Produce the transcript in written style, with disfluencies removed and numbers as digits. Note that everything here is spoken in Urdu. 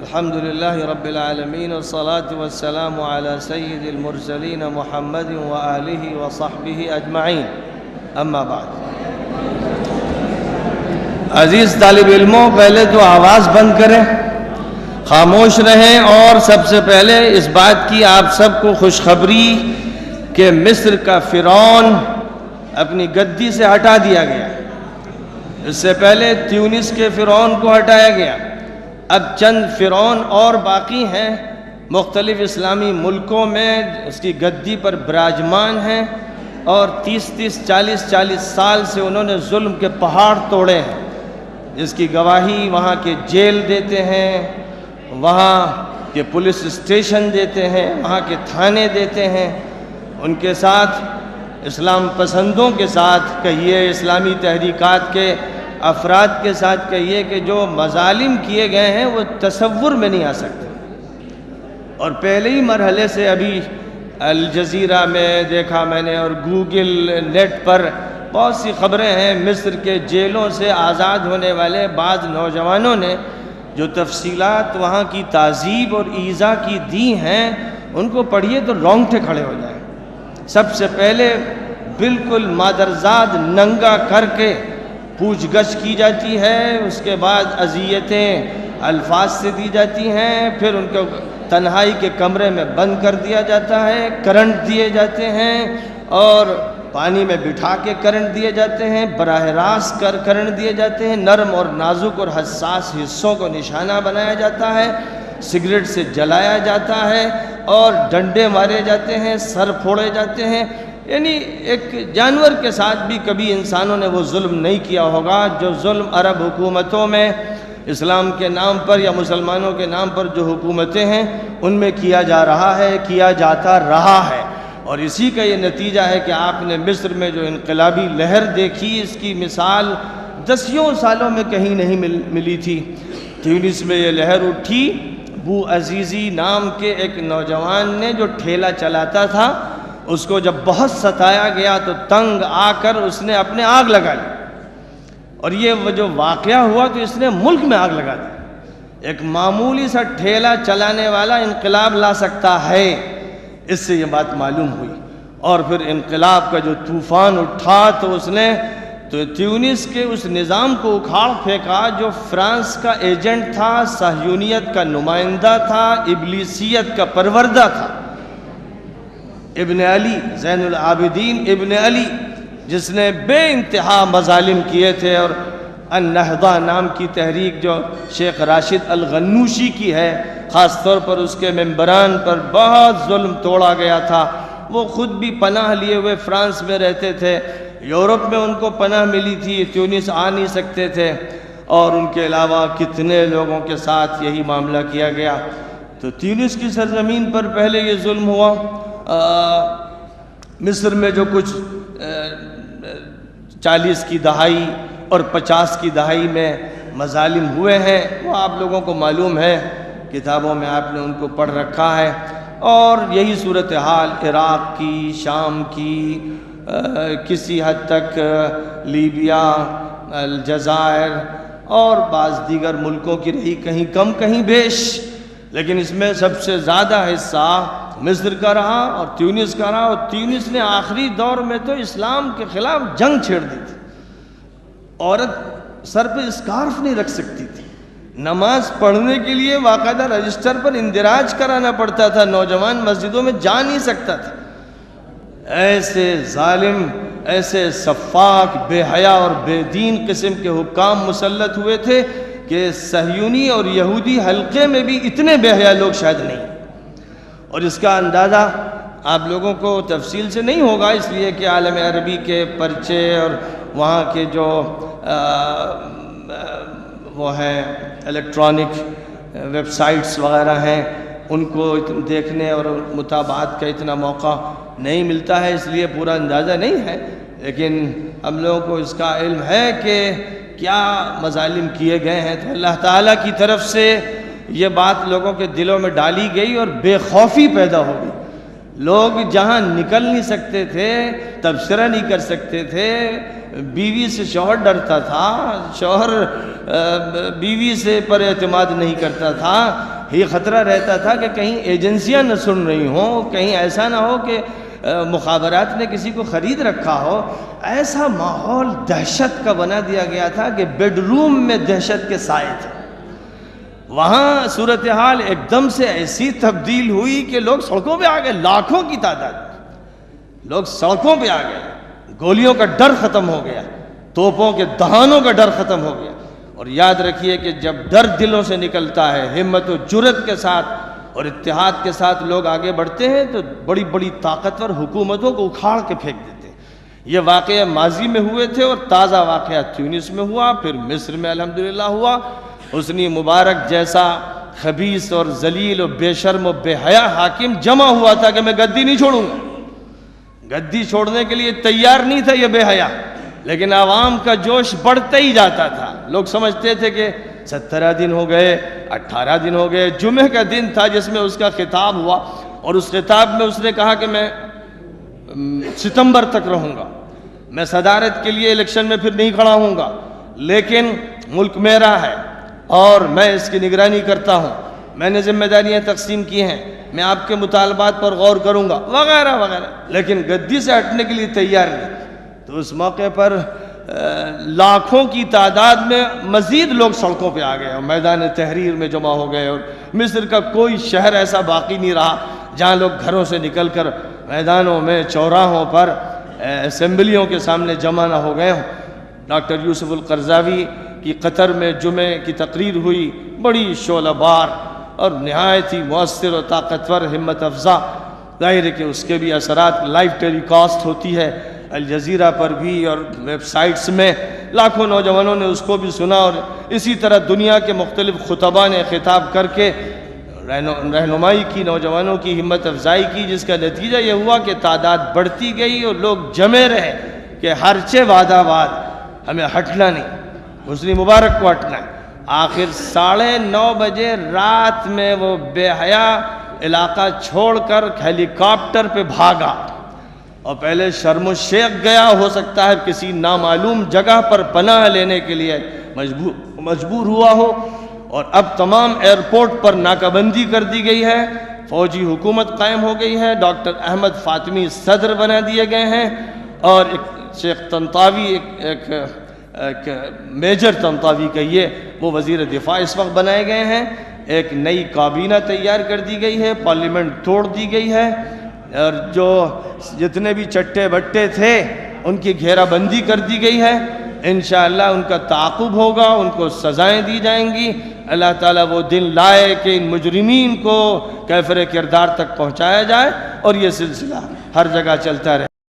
الحمدللہ رب العالمین والصلاة والسلام علی سید المرسلین محمد وآلہ وصحبہ اجمعین، اما بعد۔ عزیز طالب علموں، پہلے تو آواز بند کریں، خاموش رہیں، اور سب سے پہلے اس بات کی آپ سب کو خوشخبری کہ مصر کا فرعون اپنی گدی سے ہٹا دیا گیا۔ اس سے پہلے تیونس کے فرعون کو ہٹایا گیا، اب چند فرعون اور باقی ہیں، مختلف اسلامی ملکوں میں اس کی گدی پر براجمان ہیں، اور 40 سال سے انہوں نے ظلم کے پہاڑ توڑے ہیں، جس کی گواہی وہاں کے جیل دیتے ہیں، وہاں کے پولیس اسٹیشن دیتے ہیں، وہاں کے تھانے دیتے ہیں۔ ان کے ساتھ اسلام پسندوں کے ساتھ کہیے، اسلامی تحریکات کے افراد کے ساتھ کہیے کہ جو مظالم کیے گئے ہیں وہ تصور میں نہیں آ سکتے۔ اور پہلے ہی مرحلے سے ابھی الجزیرہ میں دیکھا میں نے، اور گوگل نیٹ پر بہت سی خبریں ہیں، مصر کے جیلوں سے آزاد ہونے والے بعض نوجوانوں نے جو تفصیلات وہاں کی تعذیب اور ایذا کی دی ہیں، ان کو پڑھیے تو رونگٹے کھڑے ہو جائیں۔ سب سے پہلے بالکل مادرزاد ننگا کر کے پوچھ گچھ کی جاتی ہے، اس کے بعد اذیتیں الفاظ سے دی جاتی ہیں، پھر ان کو تنہائی کے کمرے میں بند کر دیا جاتا ہے، کرنٹ دیے جاتے ہیں، اور پانی میں بٹھا کے کرنٹ دیے جاتے ہیں، براہ راست کرنٹ دیے جاتے ہیں، نرم اور نازک اور حساس حصوں کو نشانہ بنایا جاتا ہے، سگریٹ سے جلایا جاتا ہے، اور ڈنڈے مارے جاتے ہیں، سر پھوڑے جاتے ہیں۔ یعنی ایک جانور کے ساتھ بھی کبھی انسانوں نے وہ ظلم نہیں کیا ہوگا جو ظلم عرب حکومتوں میں اسلام کے نام پر یا مسلمانوں کے نام پر جو حکومتیں ہیں ان میں کیا جا رہا ہے، کیا جاتا رہا ہے۔ اور اسی کا یہ نتیجہ ہے کہ آپ نے مصر میں جو انقلابی لہر دیکھی، اس کی مثال 10 سالوں میں کہیں نہیں ملی تھی۔ تیونس میں یہ لہر اٹھی، بو عزیزی نام کے ایک نوجوان نے جو ٹھیلا چلاتا تھا، اس کو جب بہت ستایا گیا تو تنگ آ کر اس نے اپنے آگ لگا لی، اور یہ جو واقعہ ہوا تو اس نے ملک میں آگ لگا دی۔ ایک معمولی سا ٹھیلا چلانے والا انقلاب لا سکتا ہے، اس سے یہ بات معلوم ہوئی۔ اور پھر انقلاب کا جو طوفان اٹھا تو اس نے تیونس کے اس نظام کو اکھاڑ پھینکا جو فرانس کا ایجنٹ تھا، صہیونیت کا نمائندہ تھا، ابلیسیت کا پروردہ تھا۔ ابن علی، زین العابدین ابن علی، جس نے بے انتہا مظالم کیے تھے، اور النہضہ نام کی تحریک جو شیخ راشد الغنوشی کی ہے، خاص طور پر اس کے ممبران پر بہت ظلم توڑا گیا تھا۔ وہ خود بھی پناہ لیے ہوئے فرانس میں رہتے تھے، یورپ میں ان کو پناہ ملی تھی، تیونس آ نہیں سکتے تھے، اور ان کے علاوہ کتنے لوگوں کے ساتھ یہی معاملہ کیا گیا۔ تو تیونس کی سرزمین پر پہلے یہ ظلم ہوا۔ مصر میں جو کچھ 40 کی دہائی اور 50 کی دہائی میں مظالم ہوئے ہیں وہ آپ لوگوں کو معلوم ہے، کتابوں میں آپ نے ان کو پڑھ رکھا ہے۔ اور یہی صورتحال عراق کی، شام کی، کسی حد تک لیبیا، الجزائر اور بعض دیگر ملکوں کی رہی، کہیں کم کہیں بیش، لیکن اس میں سب سے زیادہ حصہ مصر کا رہا اور تیونس کا رہا۔ اور تیونس نے آخری دور میں تو اسلام کے خلاف جنگ چھیڑ دی تھی، عورت سر پہ اسکارف نہیں رکھ سکتی تھی، نماز پڑھنے کے لیے باقاعدہ رجسٹر پر اندراج کرانا پڑتا تھا، نوجوان مسجدوں میں جا نہیں سکتا تھا۔ ایسے ظالم، ایسے سفاک، بے حیا اور بے دین قسم کے حکام مسلط ہوئے تھے کہ صہیونی اور یہودی حلقے میں بھی اتنے بے حیا لوگ شاید نہیں۔ اور اس کا اندازہ آپ لوگوں کو تفصیل سے نہیں ہوگا، اس لیے کہ عالم عربی کے پرچے اور وہاں کے جو وہ ہیں الیکٹرانک ویب سائٹس وغیرہ ہیں، ان کو دیکھنے اور مطالعات کا اتنا موقع نہیں ملتا ہے، اس لیے پورا اندازہ نہیں ہے، لیکن ہم لوگوں کو اس کا علم ہے کہ کیا مظالم کیے گئے ہیں۔ تو اللہ تعالیٰ کی طرف سے یہ بات لوگوں کے دلوں میں ڈالی گئی اور بے خوفی پیدا ہو گئی۔ لوگ جہاں نکل نہیں سکتے تھے، تبصرہ نہیں کر سکتے تھے، بیوی سے شوہر ڈرتا تھا، شوہر بیوی سے پر اعتماد نہیں کرتا تھا، یہ خطرہ رہتا تھا کہ کہیں ایجنسیاں نہ سن رہی ہوں، کہیں ایسا نہ ہو کہ مخابرات نے کسی کو خرید رکھا ہو۔ ایسا ماحول دہشت کا بنا دیا گیا تھا کہ بیڈ روم میں دہشت کے سائے تھے۔ وہاں صورتحال ایک دم سے ایسی تبدیل ہوئی کہ لوگ سڑکوں پہ آ گئے، لاکھوں کی تعداد لوگ سڑکوں پہ آ گئے، گولیوں کا ڈر ختم ہو گیا، توپوں کے دہانوں کا ڈر ختم ہو گیا۔ اور یاد رکھیے کہ جب ڈر دلوں سے نکلتا ہے، ہمت و جرأت کے ساتھ اور اتحاد کے ساتھ لوگ آگے بڑھتے ہیں تو بڑی بڑی طاقتور حکومتوں کو اکھاڑ کے پھینک دیتے ہیں۔ یہ واقعہ ماضی میں ہوئے تھے اور تازہ واقعہ تیونس میں ہوا، پھر مصر میں الحمدللہ ہوا۔ حسنی مبارک جیسا خبیث اور ذلیل و بے شرم و بے حیا حاکم جمع ہوا تھا کہ میں گدی نہیں چھوڑوں گا، گدی چھوڑنے کے لیے تیار نہیں تھا یہ بے حیا، لیکن عوام کا جوش بڑھتا ہی جاتا تھا۔ لوگ سمجھتے تھے کہ 17 دن ہو گئے، 18 دن ہو گئے۔ جمعہ کا دن تھا جس میں اس کا خطاب ہوا، اور اس خطاب میں اس نے کہا کہ میں ستمبر تک رہوں گا، میں صدارت کے لیے الیکشن میں پھر نہیں کھڑا ہوں گا، لیکن ملک میرا ہے اور میں اس کی نگرانی کرتا ہوں، میں نے ذمہ داریاں تقسیم کی ہیں، میں آپ کے مطالبات پر غور کروں گا وغیرہ وغیرہ، لیکن گدی سے ہٹنے کے لیے تیار نہیں۔ تو اس موقع پر لاکھوں کی تعداد میں مزید لوگ سڑکوں پہ آ گئے اور میدان تحریر میں جمع ہو گئے، اور مصر کا کوئی شہر ایسا باقی نہیں رہا جہاں لوگ گھروں سے نکل کر میدانوں میں، چوراہوں پر، اسمبلیوں کے سامنے جمع نہ ہو گئے ہوں۔ ڈاکٹر یوسف القرضاوی کی قطر میں جمعے کی تقریر ہوئی، بڑی شعلہ بار اور نہایت ہی مؤثر اور طاقتور، ہمت افزا۔ ظاہر ہے کہ اس کے بھی اثرات لائیو ٹیلی کاسٹ ہوتی ہے الجزیرہ پر بھی اور ویب سائٹس میں، لاکھوں نوجوانوں نے اس کو بھی سنا، اور اسی طرح دنیا کے مختلف خطباء نے خطاب کر کے رہنمائی کی، نوجوانوں کی ہمت افزائی کی، جس کا نتیجہ یہ ہوا کہ تعداد بڑھتی گئی اور لوگ جمے رہے کہ ہرچہ وعدہ بعد ہمیں ہٹنا نہیں، حسنی مبارک کو ہٹنا ہے۔ آخر 9:30 بجے رات میں وہ بے حیا علاقہ چھوڑ کر ہیلی کاپٹر پہ بھاگا، اور پہلے شرم الشیخ گیا، ہو سکتا ہے کسی نامعلوم جگہ پر پناہ لینے کے لیے مجبور ہوا ہو، اور اب تمام ایئرپورٹ پر ناکہ بندی کر دی گئی ہے، فوجی حکومت قائم ہو گئی ہے، ڈاکٹر احمد فاطمی صدر بنا دیے گئے ہیں، اور ایک شیخ طنطاوی، ایک میجر طنطاوی کہیے، وہ وزیر دفاع اس وقت بنائے گئے ہیں، ایک نئی کابینہ تیار کر دی گئی ہے، پارلیمنٹ توڑ دی گئی ہے، اور جو جتنے بھی چٹے بٹے تھے ان کی گھیرہ بندی کر دی گئی ہے۔ انشاءاللہ ان کا تعاقب ہوگا، ان کو سزائیں دی جائیں گی۔ اللہ تعالیٰ وہ دن لائے کہ ان مجرمین کو کیفر کردار تک پہنچایا جائے، اور یہ سلسلہ ہر جگہ چلتا رہے۔